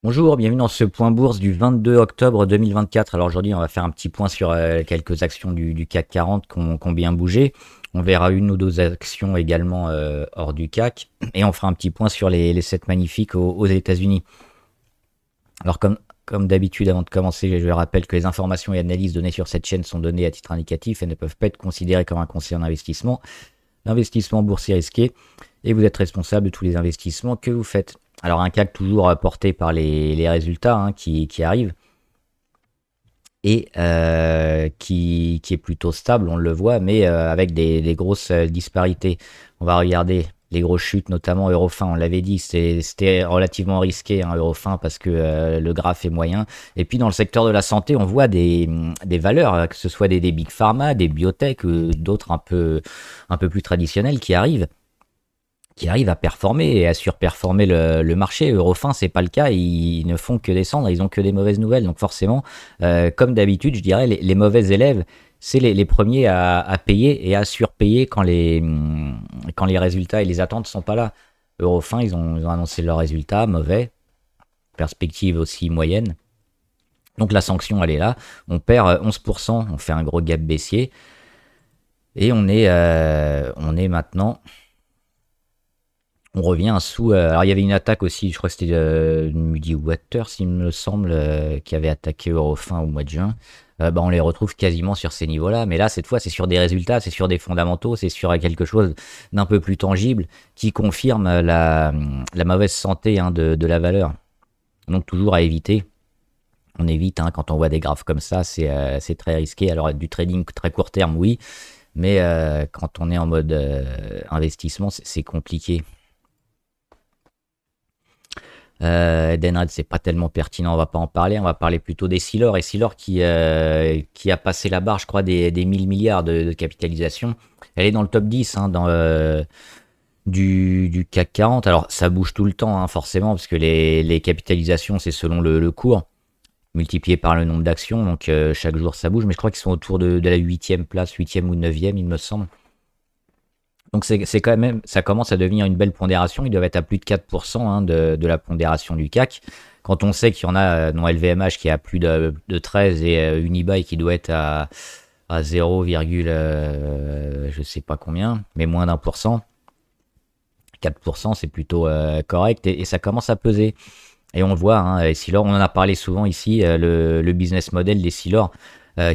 Bonjour, bienvenue dans ce point bourse du 22 octobre 2024. Alors aujourd'hui, on va faire un petit point sur quelques actions du CAC 40 qui ont bien bougé. On verra une ou deux actions également hors du CAC. Et on fera un petit point sur les 7 magnifiques aux États-Unis. Alors comme d'habitude, avant de commencer, je rappelle que les informations et analyses données sur cette chaîne sont données à titre indicatif et ne peuvent pas être considérées comme un conseil en investissement. L'investissement boursier risqué et vous êtes responsable de tous les investissements que vous faites. Alors un CAC toujours porté par les résultats qui arrivent et qui est plutôt stable, on le voit, mais avec des grosses disparités. On va regarder les grosses chutes, notamment Eurofin, on l'avait dit, c'était relativement risqué, hein, Eurofin, parce que le graphe est moyen. Et puis dans le secteur de la santé, on voit des valeurs, que ce soit des big pharma, des biotech, d'autres un peu plus traditionnels qui arrivent à performer et à surperformer le marché. Eurofin, c'est pas le cas, ils ne font que descendre, ils ont que des mauvaises nouvelles. Donc forcément, comme d'habitude, je dirais, les mauvais élèves, c'est les premiers à payer et à surpayer quand les résultats et les attentes sont pas là. Eurofin, ils ont annoncé leurs résultats mauvais, perspective aussi moyenne. Donc la sanction, elle est là. On perd 11%, on fait un gros gap baissier. Et on est maintenant. On revient sous. Alors, il y avait une attaque aussi, je crois que c'était Muddy Waters, il me semble, qui avait attaqué Eurofin au mois de juin. On les retrouve quasiment sur ces niveaux-là. Mais là, cette fois, c'est sur des résultats, c'est sur des fondamentaux, c'est sur quelque chose d'un peu plus tangible qui confirme la mauvaise santé, hein, de la valeur. Donc, toujours à éviter. On évite, hein, quand on voit des graphes comme ça, c'est très risqué. Alors, du trading très court terme, oui. Mais quand on est en mode investissement, c'est compliqué. Edenred, c'est pas tellement pertinent, on va pas en parler. On va parler plutôt des Silor. Et Silor qui a passé la barre, je crois, des 1000 milliards de capitalisation. Elle est dans le top 10, hein, du CAC 40. Alors, ça bouge tout le temps, hein, forcément, parce que les capitalisations, c'est selon le cours, multiplié par le nombre d'actions. Donc, chaque jour, ça bouge. Mais je crois qu'ils sont autour de la 8e place, 8e ou 9e, il me semble. Donc c'est quand même, ça commence à devenir une belle pondération. Ils doivent être à plus de 4%, hein, de la pondération du CAC. Quand on sait qu'il y en a, dont LVMH qui est à plus de 13 et Unibail qui doit être à 0, je sais pas combien, mais moins d'1%. 4%, c'est plutôt correct et ça commence à peser. Et on le voit, hein, Essilor, on en a parlé souvent ici, le business model d'Essilor,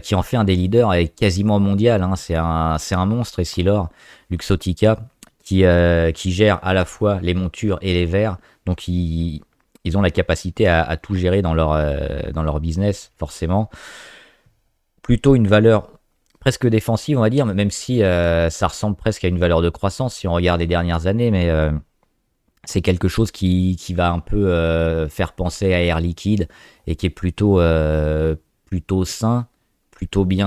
qui en fait un des leaders quasiment mondial, hein. C'est un monstre, Essilor, Luxottica, qui gère à la fois les montures et les verres. Donc ils ont la capacité à tout gérer dans leur business, forcément. Plutôt une valeur presque défensive, on va dire, même si ça ressemble presque à une valeur de croissance si on regarde les dernières années, mais c'est quelque chose qui va un peu faire penser à Air Liquide et qui est plutôt sain, plutôt bien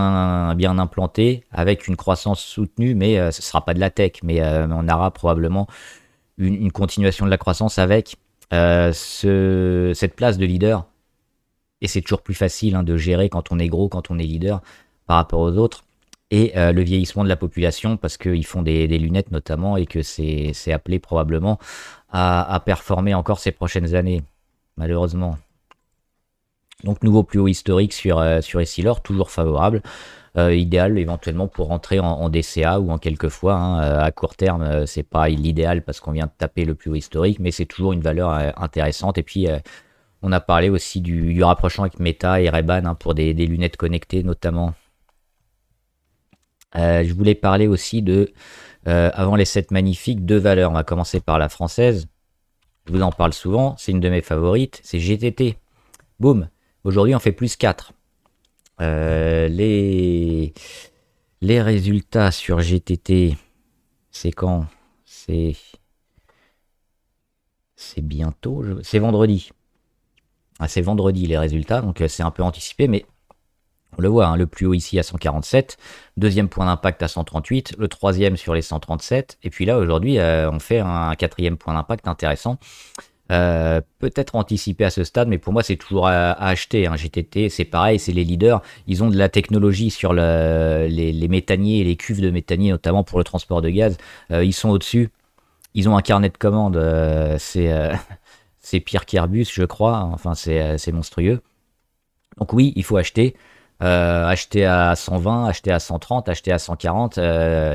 implanté, avec une croissance soutenue, mais ce ne sera pas de la tech, mais on aura probablement une continuation de la croissance avec cette place de leader. Et c'est toujours plus facile, hein, de gérer quand on est gros, quand on est leader par rapport aux autres. Et le vieillissement de la population, parce qu'ils font des lunettes notamment, et que c'est appelé probablement à performer encore ces prochaines années, malheureusement. Donc nouveau plus haut historique sur Essilor, toujours favorable. Idéal éventuellement pour rentrer en DCA ou en quelques fois, hein. À court terme, c'est pas l'idéal parce qu'on vient de taper le plus haut historique, mais c'est toujours une valeur intéressante. Et puis on a parlé aussi du rapprochement avec Meta et Ray-Ban, hein, pour des lunettes connectées notamment. Je voulais parler aussi avant les 7 magnifiques, deux valeurs. On va commencer par la française. Je vous en parle souvent, c'est une de mes favorites, c'est GTT. Boum, aujourd'hui on fait plus 4. Les résultats sur GTT, c'est quand? C'est bientôt, c'est vendredi. Ah, c'est vendredi les résultats, donc c'est un peu anticipé, mais on le voit, hein, le plus haut ici à 147, deuxième point d'impact à 138, le troisième sur les 137, et puis là aujourd'hui on fait un quatrième point d'impact intéressant. Peut-être anticipé à ce stade, mais pour moi c'est toujours à acheter, hein. GTT, c'est pareil, c'est les leaders. Ils ont de la technologie sur les méthaniers et les cuves de méthaniers, notamment pour le transport de gaz. Ils sont au-dessus. Ils ont un carnet de commandes. c'est pire qu'Airbus, je crois. Enfin, c'est monstrueux. Donc oui, il faut acheter. Acheter à 120, acheter à 130, acheter à 140,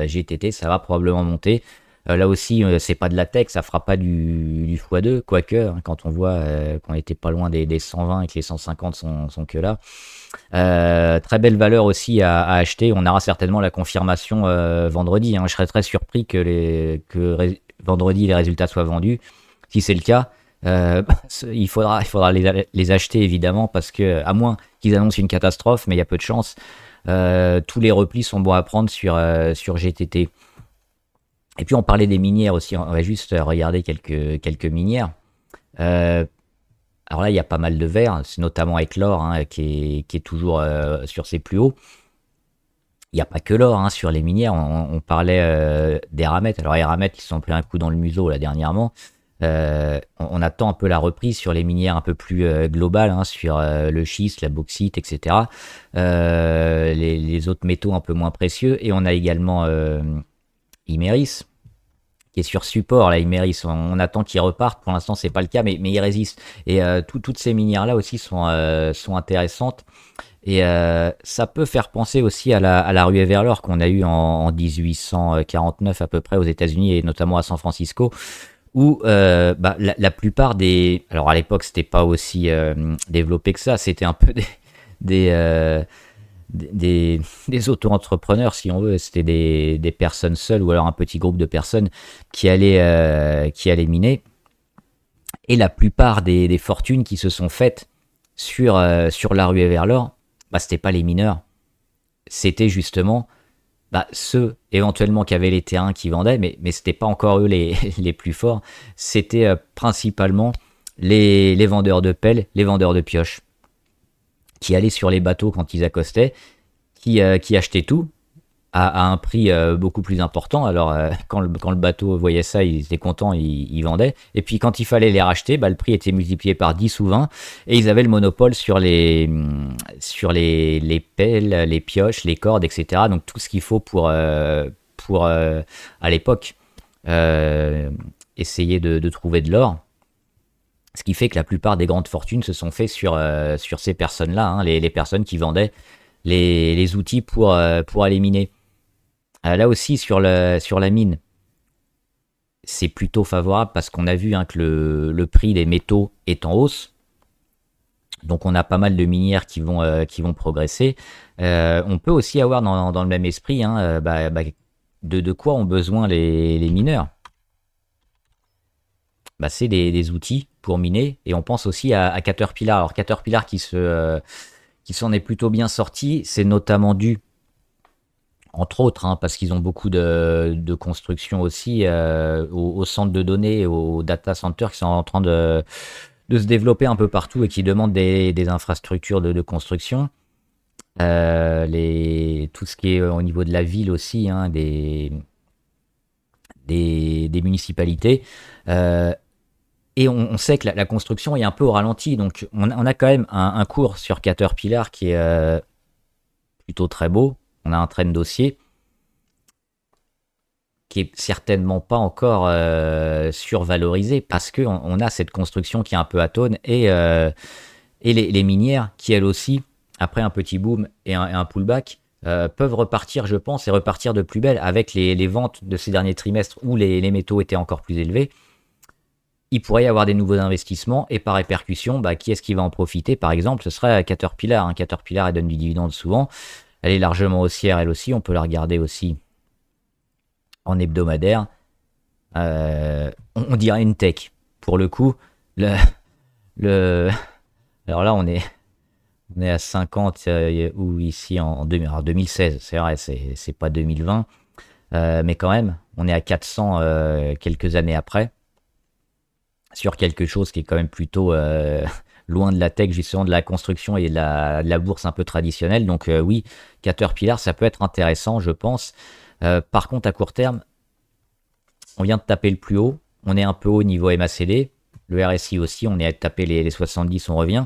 GTT, ça va probablement monter. Là aussi, c'est pas de la tech, ça fera pas du x2, quoique, hein, quand on voit qu'on était pas loin des 120 et que les 150 sont que là. Très belle valeur aussi à acheter. On aura certainement la confirmation vendredi, hein. Je serais très surpris que vendredi les résultats soient vendus. Si c'est le cas, il faudra les acheter évidemment parce que, à moins qu'ils annoncent une catastrophe, mais il y a peu de chance, tous les replis sont bons à prendre sur GTT. Et puis on parlait des minières aussi, on va juste regarder quelques minières. Euh, alors là, il y a pas mal de verre, c'est notamment avec l'or, hein, qui est toujours sur ses plus hauts. Il n'y a pas que l'or, hein, sur les minières, on parlait d'Eramet. Alors Eramet, ils se sont pris un coup dans le museau là dernièrement. On attend un peu la reprise sur les minières un peu plus globales, hein, sur le schiste, la bauxite, etc. Les autres métaux un peu moins précieux. Et on a également Imerys, qui est sur support. Là, Imerys, on attend qu'il reparte. Pour l'instant, c'est pas le cas, mais il résiste. Et toutes ces minières-là aussi sont intéressantes. Et ça peut faire penser aussi à la ruée vers l'or qu'on a eue en 1849 à peu près aux États-Unis et notamment à San Francisco, où la plupart des... Alors à l'époque, c'était pas aussi développé que ça, c'était un peu des, euh, des auto-entrepreneurs, si on veut. C'était des personnes seules ou alors un petit groupe de personnes qui allaient miner. Et la plupart des fortunes qui se sont faites sur la ruée vers l'or, c'était pas les mineurs, c'était justement ceux éventuellement qui avaient les terrains qui vendaient, mais c'était pas encore eux les plus forts, c'était principalement les vendeurs de pelles, les vendeurs de pioches, qui allaient sur les bateaux quand ils accostaient, qui achetaient tout à un prix beaucoup plus important. Alors, quand le bateau voyait ça, il était content, il vendait. Et puis, quand il fallait les racheter, le prix était multiplié par 10 ou 20. Et ils avaient le monopole sur les pelles, les pioches, les cordes, etc. Donc, tout ce qu'il faut pour à l'époque, essayer de trouver de l'or. Ce qui fait que la plupart des grandes fortunes se sont fait sur ces personnes-là, hein, les personnes qui vendaient les outils pour aller miner. Là aussi, sur la mine, c'est plutôt favorable parce qu'on a vu, hein, que le prix des métaux est en hausse. Donc on a pas mal de minières qui vont progresser. On peut aussi avoir dans le même esprit, hein, de quoi ont besoin les mineurs. C'est des outils pour miner. Et on pense aussi à Caterpillar. Alors Caterpillar qui s'en est plutôt bien sorti, c'est notamment dû, entre autres, hein, parce qu'ils ont beaucoup de construction aussi au centre de données, aux data centers qui sont en train de se développer un peu partout et qui demandent des infrastructures de construction. Tout ce qui est au niveau de la ville aussi, hein, des municipalités. Et on sait que la construction est un peu au ralenti, donc on a quand même un cours sur Caterpillar qui est plutôt très beau. On a un train de dossier qui est certainement pas encore survalorisé parce qu'on a cette construction qui est un peu atone et les minières qui, elles aussi, après un petit boom et un pullback, peuvent repartir, je pense, et repartir de plus belle avec les ventes de ces derniers trimestres où les métaux étaient encore plus élevés. Il pourrait y avoir des nouveaux investissements et par répercussion, qui est-ce qui va en profiter? Par exemple, ce serait Caterpillar, hein. Caterpillar, elle donne du dividende souvent. Elle est largement haussière, elle aussi. On peut la regarder aussi en hebdomadaire. On dirait une tech. Pour le coup, alors là, on est à 50 ou ici en 2016. C'est vrai, c'est pas 2020. Mais quand même, on est à 400 quelques années après. Sur quelque chose qui est quand même plutôt loin de la tech, justement de la construction et de la bourse un peu traditionnelle. Donc oui, Caterpillar, ça peut être intéressant, je pense. Par contre, à court terme, on vient de taper le plus haut. On est un peu haut niveau MACD. Le RSI aussi, on est à taper les 70, on revient.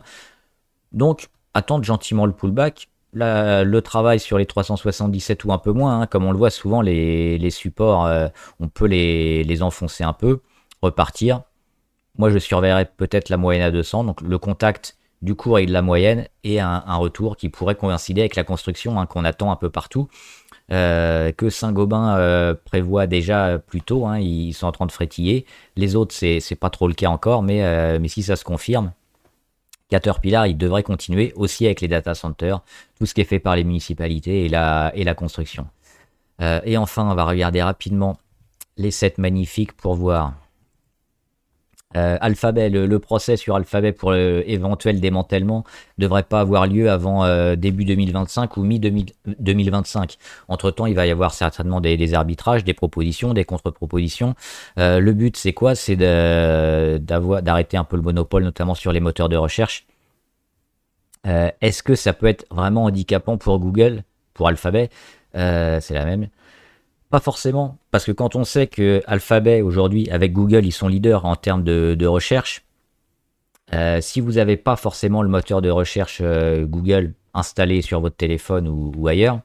Donc, attendre gentiment le pullback. Là, le travail sur les 377 ou un peu moins, hein, comme on le voit souvent, les supports, on peut les enfoncer un peu, repartir. moi, je surveillerais peut-être la moyenne à 200, donc le contact du cours et de la moyenne, et un retour qui pourrait coïncider avec la construction, hein, qu'on attend un peu partout, que Saint-Gobain prévoit déjà plus tôt, hein, ils sont en train de frétiller. Les autres, c'est pas trop le cas encore, mais si ça se confirme, Caterpillar, il devrait continuer aussi avec les data centers, tout ce qui est fait par les municipalités et la construction. Et enfin, on va regarder rapidement les 7 magnifiques pour voir. Alphabet, le procès sur Alphabet pour l'éventuel démantèlement devrait pas avoir lieu avant début 2025 ou mi-2025. Entre-temps, il va y avoir certainement des arbitrages, des propositions, des contre-propositions. Le but, c'est quoi? C'est d'arrêter un peu le monopole, notamment sur les moteurs de recherche. Est-ce que ça peut être vraiment handicapant pour Google, pour Alphabet? C'est la même. Pas forcément, parce que quand on sait que Alphabet aujourd'hui avec Google ils sont leaders en termes de recherche, si vous n'avez pas forcément le moteur de recherche Google installé sur votre téléphone ou ailleurs,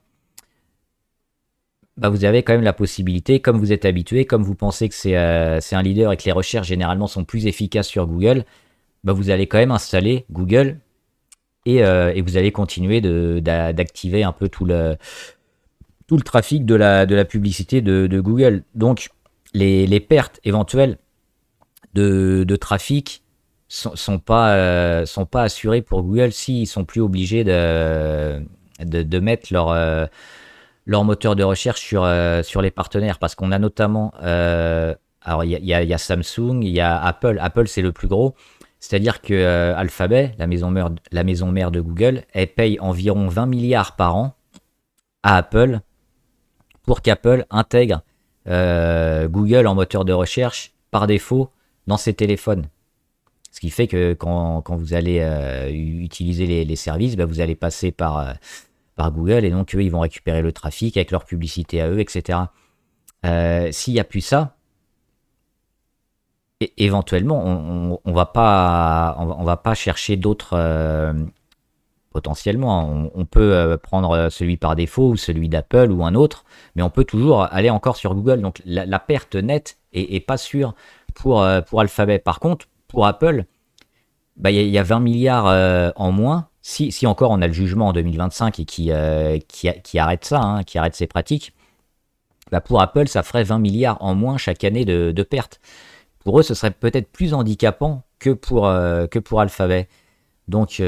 bah vous avez quand même la possibilité, comme vous êtes habitué, comme vous pensez que c'est un leader et que les recherches généralement sont plus efficaces sur Google, bah vous allez quand même installer Google et vous allez continuer d'activer un peu tout le trafic de la publicité de Google. Donc, les pertes éventuelles de trafic sont pas assurées pour Google s'ils sont plus obligés de mettre leur moteur de recherche sur les partenaires. Parce qu'on a notamment... alors, il y a Samsung, il y a Apple. Apple, c'est le plus gros. C'est-à-dire que Alphabet, la maison mère de Google, elle paye environ 20 milliards par an à Apple pour qu'Apple intègre Google en moteur de recherche par défaut dans ses téléphones. Ce qui fait que quand vous allez utiliser les services, bah, vous allez passer par Google et donc eux, ils vont récupérer le trafic avec leur publicité à eux, etc. S'il n'y a plus ça, éventuellement, on va pas chercher d'autres... potentiellement, on peut prendre celui par défaut ou celui d'Apple ou un autre, mais on peut toujours aller encore sur Google. Donc la perte nette est pas sûre pour Alphabet. Par contre, pour Apple, bah, y a 20 milliards en moins. Si encore on a le jugement en 2025 et qui arrête ça, hein, qui arrête ces pratiques, bah pour Apple, ça ferait 20 milliards en moins chaque année de pertes. Pour eux, ce serait peut-être plus handicapant que pour Alphabet. Donc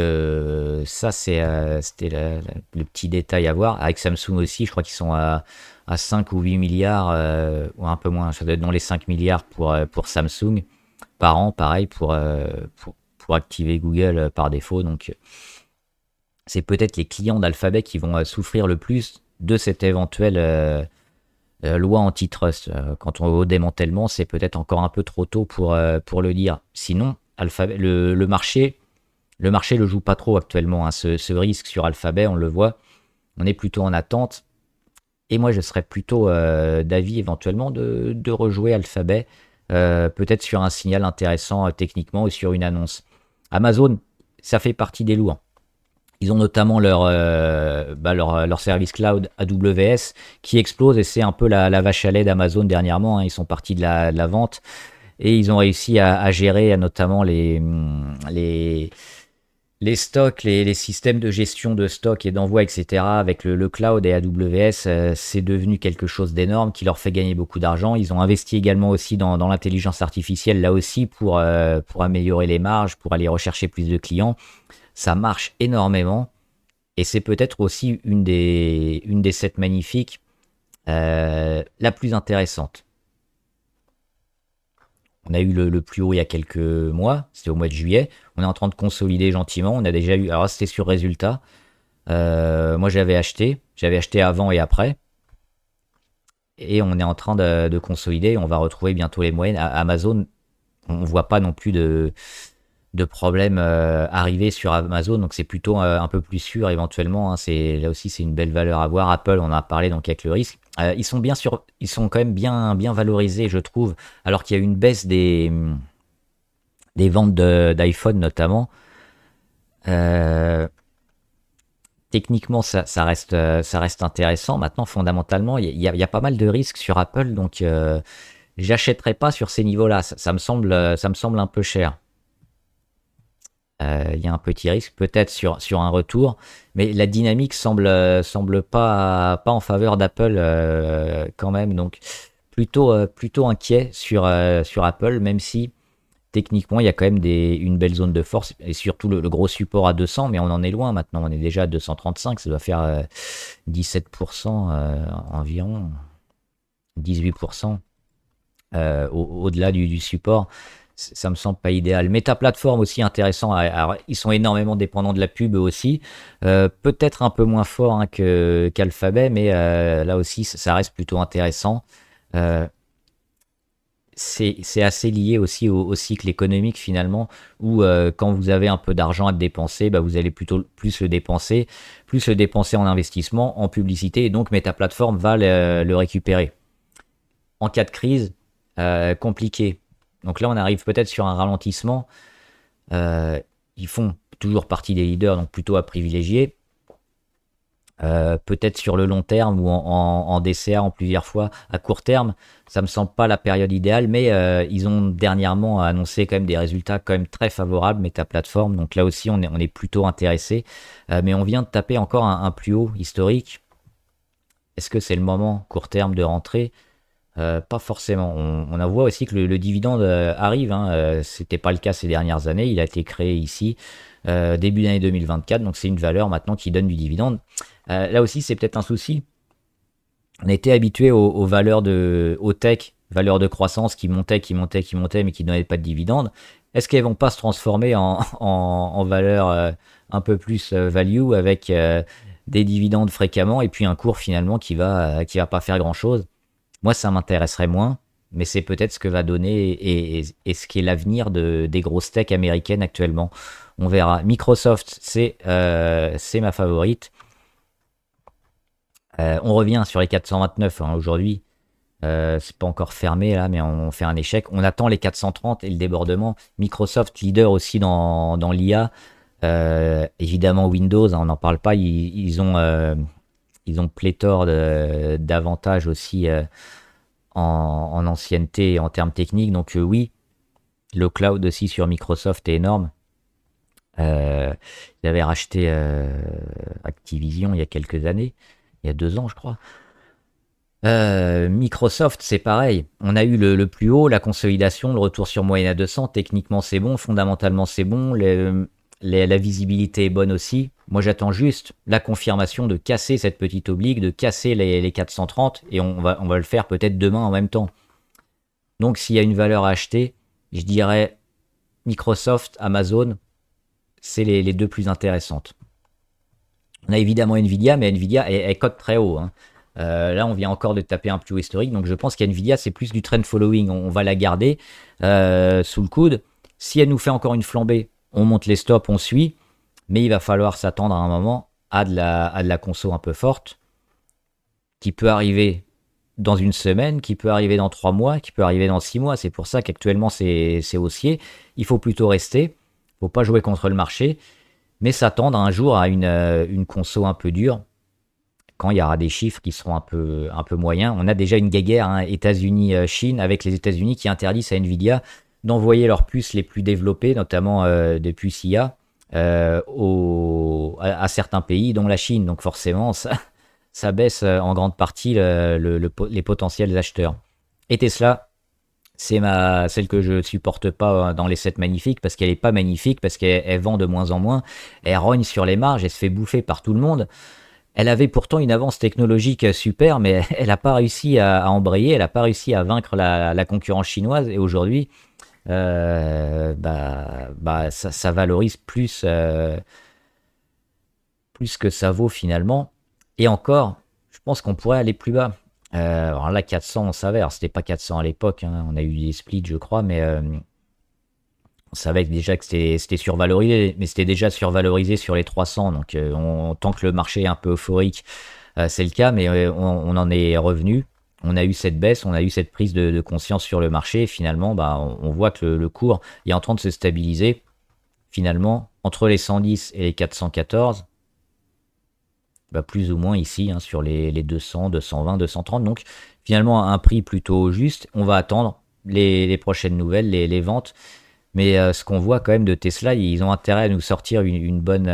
ça c'était le petit détail à voir. Avec Samsung aussi, je crois qu'ils sont à 5 ou 8 milliards, ou un peu moins, ça doit être dans les 5 milliards pour Samsung par an, pareil pour activer Google par défaut. Donc c'est peut-être les clients d'Alphabet qui vont souffrir le plus de cette éventuelle loi antitrust. Quant au démantèlement, c'est peut-être encore un peu trop tôt pour le dire. Sinon, Alphabet, le marché le joue pas trop actuellement, hein. Ce risque sur Alphabet, on le voit, on est plutôt en attente. Et moi, je serais plutôt d'avis éventuellement de rejouer Alphabet, peut-être sur un signal intéressant techniquement ou sur une annonce. Amazon, ça fait partie des lourds. Ils ont notamment leur service cloud AWS qui explose et c'est un peu la vache à lait d'Amazon dernièrement, hein. Ils sont partis de la vente et ils ont réussi à gérer notamment les stocks, les systèmes de gestion de stock et d'envoi, etc. Avec le cloud et AWS, c'est devenu quelque chose d'énorme qui leur fait gagner beaucoup d'argent. Ils ont investi également aussi dans l'intelligence artificielle, là aussi, pour améliorer les marges, pour aller rechercher plus de clients. Ça marche énormément et c'est peut-être aussi une des 7 magnifiques la plus intéressante. On a eu le plus haut il y a quelques mois, c'était au mois de juillet. On est en train de consolider gentiment. On a déjà eu, alors c'était sur résultat. Moi j'avais acheté avant et après. Et on est en train de consolider. On va retrouver bientôt les moyennes. Amazon, on voit pas non plus de problèmes arriver sur Amazon, donc c'est plutôt un peu plus sûr éventuellement, hein. Là aussi c'est une belle valeur à voir. Apple, on en a parlé, donc avec le risque. Ils sont quand même bien valorisés, je trouve, alors qu'il y a une baisse des ventes d'iPhone notamment. Techniquement, ça reste intéressant. Maintenant, fondamentalement, il y a pas mal de risques sur Apple, donc j'achèterais pas sur ces niveaux-là. Ça me semble un peu cher. Il y a un petit risque peut-être sur un retour, mais la dynamique semble pas en faveur d'Apple quand même. Donc plutôt inquiet sur Apple, même si techniquement il y a quand même une belle zone de force et surtout le gros support à 200, mais on en est loin maintenant. On est déjà à 235, ça doit faire 17% environ, 18% au-delà du support. Ça me semble pas idéal. Meta Platform aussi intéressant. Alors, ils sont énormément dépendants de la pub eux aussi. Peut-être un peu moins fort hein, qu'Alphabet, mais là aussi, ça reste plutôt intéressant. Euh, c'est assez lié aussi au cycle économique finalement, où quand vous avez un peu d'argent à dépenser, bah, vous allez plutôt plus le dépenser en investissement, en publicité, et donc Meta Platform va le récupérer. En cas de crise, compliqué. Donc là, on arrive peut-être sur un ralentissement. Ils font toujours partie des leaders, donc plutôt à privilégier. Peut-être sur le long terme ou en DCA en plusieurs fois à court terme, ça me semble pas la période idéale, mais ils ont dernièrement annoncé quand même des résultats quand même très favorables, Meta Platform, donc là aussi on est plutôt intéressé, mais on vient de taper encore un plus haut historique. Est-ce que c'est le moment court terme de rentrer? Pas forcément. On en voit aussi que le dividende arrive. Hein. C'était pas le cas ces dernières années. Il a été créé ici début d'année 2024. Donc c'est une valeur maintenant qui donne du dividende. Là aussi, c'est peut-être un souci. On était habitué aux valeurs aux tech, valeurs de croissance qui montaient, mais qui ne donnaient pas de dividende. Est-ce qu'elles vont pas se transformer en valeurs un peu plus value avec des dividendes fréquemment et puis un cours finalement qui va pas faire grand-chose? Moi, ça m'intéresserait moins, mais c'est peut-être ce que va donner et ce qui est l'avenir des grosses tech américaines actuellement. On verra. Microsoft, c'est ma favorite. On revient sur les 429 hein, aujourd'hui. C'est pas encore fermé là, mais on fait un échec. On attend les 430 et le débordement. Microsoft, leader aussi dans l'IA. Évidemment Windows, hein, on n'en parle pas. Ils ont pléthore d'avantages aussi en ancienneté et en termes techniques. Donc oui, le cloud aussi sur Microsoft est énorme. Ils avaient racheté Activision il y a quelques années, il y a 2 ans je crois. Microsoft, c'est pareil. On a eu le plus haut, la consolidation, le retour sur moyenne à 200. Techniquement, c'est bon. Fondamentalement, c'est bon. La visibilité est bonne aussi. Moi, j'attends juste la confirmation de casser cette petite oblique, de casser les 430. Et on va le faire peut-être demain en même temps. Donc, s'il y a une valeur à acheter, je dirais Microsoft, Amazon, c'est les deux plus intéressantes. On a évidemment Nvidia, mais Nvidia, elle cote très haut. Hein. Là, on vient encore de taper un plus haut historique, donc je pense qu'Nvidia, c'est plus du trend following. On va la garder sous le coude. Si elle nous fait encore une flambée, on monte les stops, on suit, mais il va falloir s'attendre à un moment à de la conso un peu forte, qui peut arriver dans une semaine, qui peut arriver dans 3 mois, qui peut arriver dans 6 mois. C'est pour ça qu'actuellement, c'est haussier. Il faut plutôt rester. Il ne faut pas jouer contre le marché, mais s'attendre un jour à une conso un peu dure, quand il y aura des chiffres qui seront un peu moyens. On a déjà une guéguerre, hein, États-Unis-Chine, avec les États-Unis qui interdisent à Nvidia d'envoyer leurs puces les plus développées, notamment des puces IA, à certains pays, dont la Chine. Donc forcément, ça baisse en grande partie les potentiels acheteurs. Et Tesla, c'est celle que je supporte pas dans les 7 magnifiques, parce qu'elle est pas magnifique, parce qu'elle vend de moins en moins, elle rogne sur les marges, elle se fait bouffer par tout le monde. Elle avait pourtant une avance technologique super, mais elle n'a pas réussi à embrayer, elle n'a pas réussi à vaincre la concurrence chinoise. Et aujourd'hui, ça valorise plus que ça vaut finalement. Et encore, je pense qu'on pourrait aller plus bas. Alors là, 400, on savait. Alors, c'était pas 400 à l'époque. Hein, on a eu des splits, je crois, mais on savait déjà que c'était survalorisé, mais c'était déjà survalorisé sur les 300. Donc, tant que le marché est un peu euphorique, c'est le cas, mais on en est revenu. On a eu cette baisse, on a eu cette prise de conscience sur le marché. Et finalement, on voit que le cours est en train de se stabiliser. Finalement, entre les 110 et les 414, bah, plus ou moins ici, hein, sur les 200, 220, 230. Donc finalement un prix plutôt juste. On va attendre les prochaines nouvelles, les ventes. Mais ce qu'on voit quand même de Tesla, ils ont intérêt à nous sortir une bonne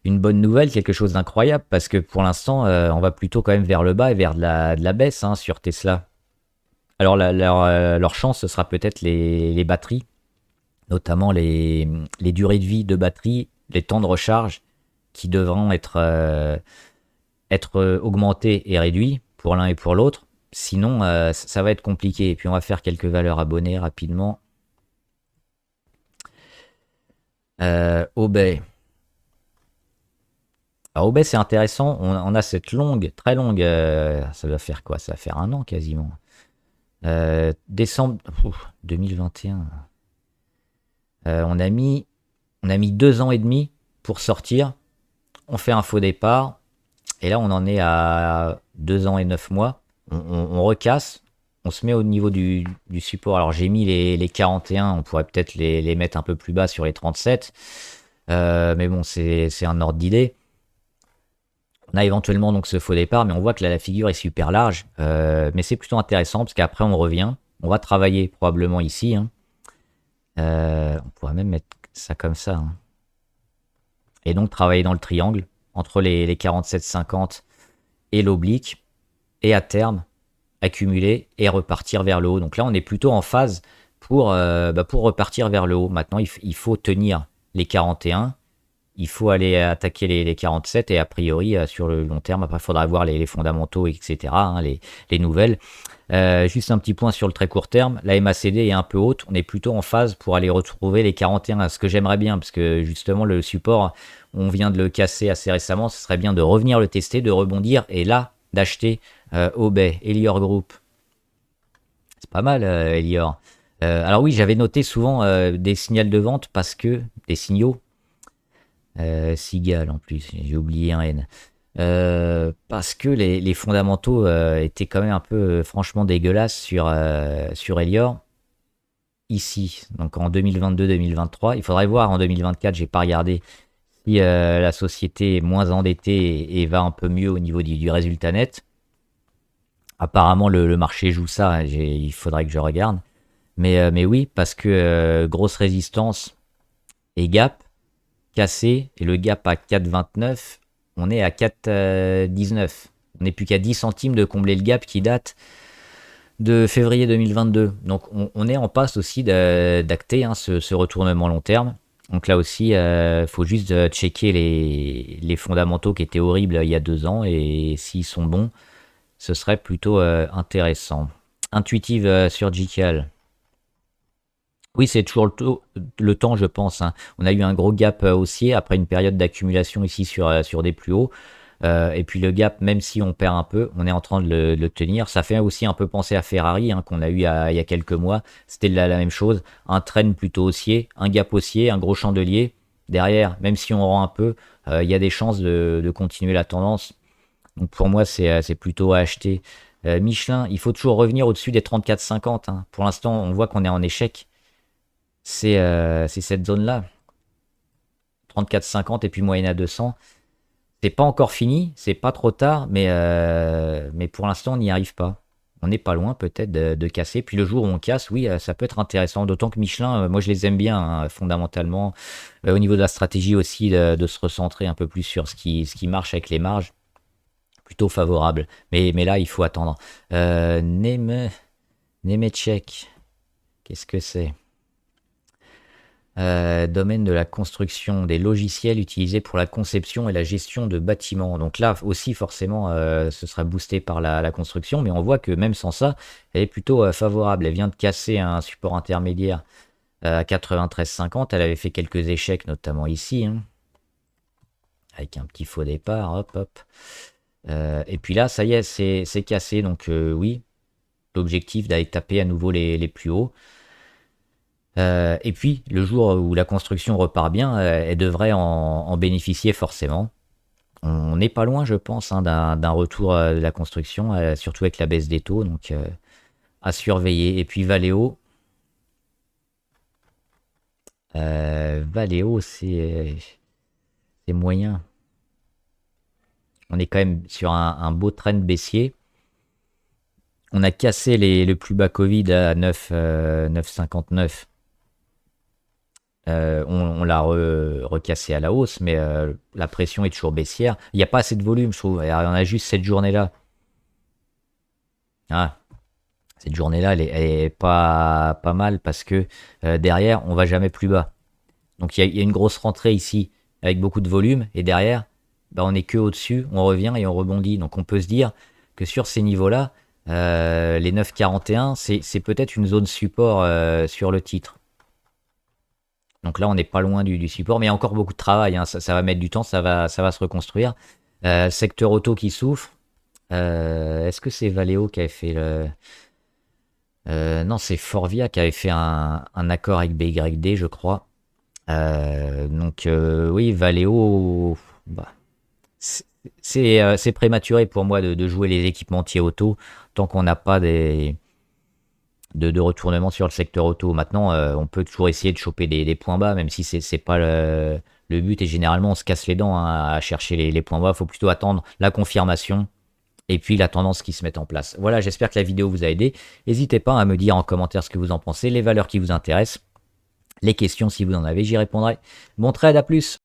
nouvelle, quelque chose d'incroyable, parce que pour l'instant, on va plutôt quand même vers le bas et vers de la baisse, hein, sur Tesla. Alors leur chance, ce sera peut-être les batteries, notamment les durées de vie de batterie, les temps de recharge qui devront être augmentés et réduits pour l'un et pour l'autre. Sinon, ça va être compliqué. Et puis on va faire quelques valeurs abonnées rapidement. Obey. Alors Obey, c'est intéressant. On a cette très longue, ça va faire quoi? Ça va faire un an quasiment. Décembre 2021. On a mis 2 ans et demi pour sortir. On fait un faux départ. Et là, on en est à 2 ans et 9 mois. On recasse. On se met au niveau du support. Alors j'ai mis les 41. On pourrait peut-être les mettre un peu plus bas sur les 37. Mais bon, c'est un ordre d'idée. On a éventuellement donc ce faux départ, mais on voit que là, la figure est super large. Mais c'est plutôt intéressant parce qu'après, on revient. On va travailler probablement ici, hein. On pourrait même mettre ça comme ça, hein. Et donc travailler dans le triangle entre les 47,50 et l'oblique. Et à terme, accumuler et repartir vers le haut. Donc là, on est plutôt en phase pour repartir vers le haut. Maintenant, il faut tenir les 41. Il faut aller attaquer les 47 et a priori, sur le long terme, après, il faudra voir les fondamentaux, etc., hein, les nouvelles. Juste un petit point sur le très court terme, la MACD est un peu haute, on est plutôt en phase pour aller retrouver les 41, ce que j'aimerais bien, parce que justement le support, on vient de le casser assez récemment, ce serait bien de revenir le tester, de rebondir, et là, d'acheter Obey, Elior Group. C'est pas mal, Elior. Alors oui, j'avais noté souvent des signaux de vente, parce que, des signaux, Sigal en plus, j'ai oublié un N. Parce que les fondamentaux étaient quand même un peu franchement dégueulasses sur Elior. Ici, donc en 2022-2023. Il faudrait voir en 2024, j'ai pas regardé si la société est moins endettée et va un peu mieux au niveau du résultat net. Apparemment, le marché joue ça, hein, il faudrait que je regarde. Mais oui, parce que grosse résistance et gap cassé, et le gap à 4,29, on est à 4,19. On n'est plus qu'à 10 centimes de combler le gap qui date de février 2022. Donc on est en passe aussi d'acter, hein, ce retournement long terme. Donc là aussi, il faut juste checker les fondamentaux qui étaient horribles il y a 2 ans, et s'ils sont bons, ce serait plutôt intéressant. Intuitive sur GCal. Oui, c'est toujours le temps, je pense, hein. On a eu un gros gap haussier après une période d'accumulation ici sur des plus hauts. Et puis le gap, même si on perd un peu, on est en train de le tenir. Ça fait aussi un peu penser à Ferrari, hein, qu'on a eu il y a quelques mois. C'était la même chose. Un trend plutôt haussier, un gap haussier, un gros chandelier. Derrière, même si on rend un peu, il y a des chances de continuer la tendance. Donc pour moi, c'est plutôt à acheter. Michelin, il faut toujours revenir au-dessus des 34,50, hein. Pour l'instant, on voit qu'on est en échec. C'est cette zone-là. 34,50 et puis moyenne à 200. C'est pas encore fini, c'est pas trop tard, mais pour l'instant, on n'y arrive pas. On n'est pas loin peut-être de casser. Puis le jour où on casse, oui, ça peut être intéressant. D'autant que Michelin, moi je les aime bien, hein, fondamentalement. Au niveau de la stratégie aussi, de se recentrer un peu plus sur ce qui marche avec les marges. Plutôt favorable. Mais là, il faut attendre. Nemetschek, qu'est-ce que c'est? Domaine de la construction, des logiciels utilisés pour la conception et la gestion de bâtiments. Donc là aussi forcément ce sera boosté par la construction, mais on voit que même sans ça, elle est plutôt favorable. Elle vient de casser un support intermédiaire à 93,50. Elle avait fait quelques échecs, notamment ici, hein, avec un petit faux départ, hop hop. Et puis là, ça y est, c'est cassé, donc oui, l'objectif d'aller taper à nouveau les plus hauts. Et puis, le jour où la construction repart bien, elle devrait en bénéficier forcément. On n'est pas loin, je pense, hein, d'un retour de la construction, surtout avec la baisse des taux, donc à surveiller. Et puis Valeo, Valeo, c'est moyen. On est quand même sur un beau trend baissier. On a cassé le plus bas Covid à 9,59. On l'a recassé à la hausse, mais la pression est toujours baissière. Il n'y a pas assez de volume, je trouve. On a juste cette journée-là. Ah, cette journée-là, elle est pas mal parce que derrière, on va jamais plus bas. Donc il y a une grosse rentrée ici avec beaucoup de volume, et derrière, bah, on est que au-dessus, on revient et on rebondit. Donc on peut se dire que sur ces niveaux-là, les 9,41, c'est peut-être une zone support sur le titre. Donc là, on n'est pas loin du support, mais il y a encore beaucoup de travail, hein. Ça va mettre du temps, ça va se reconstruire. Secteur auto qui souffre. Est-ce que c'est Valeo qui avait fait le... non, c'est Forvia qui avait fait un accord avec BYD, je crois. Donc oui, Valeo, bah, c'est prématuré pour moi de jouer les équipementiers auto tant qu'on n'a pas de retournement sur le secteur auto. Maintenant, on peut toujours essayer de choper des points bas, même si c'est pas le but. Et généralement, on se casse les dents, hein, à chercher les points bas. Il faut plutôt attendre la confirmation et puis la tendance qui se met en place. Voilà, j'espère que la vidéo vous a aidé. N'hésitez pas à me dire en commentaire ce que vous en pensez, les valeurs qui vous intéressent, les questions si vous en avez, j'y répondrai. Bon trade, à plus!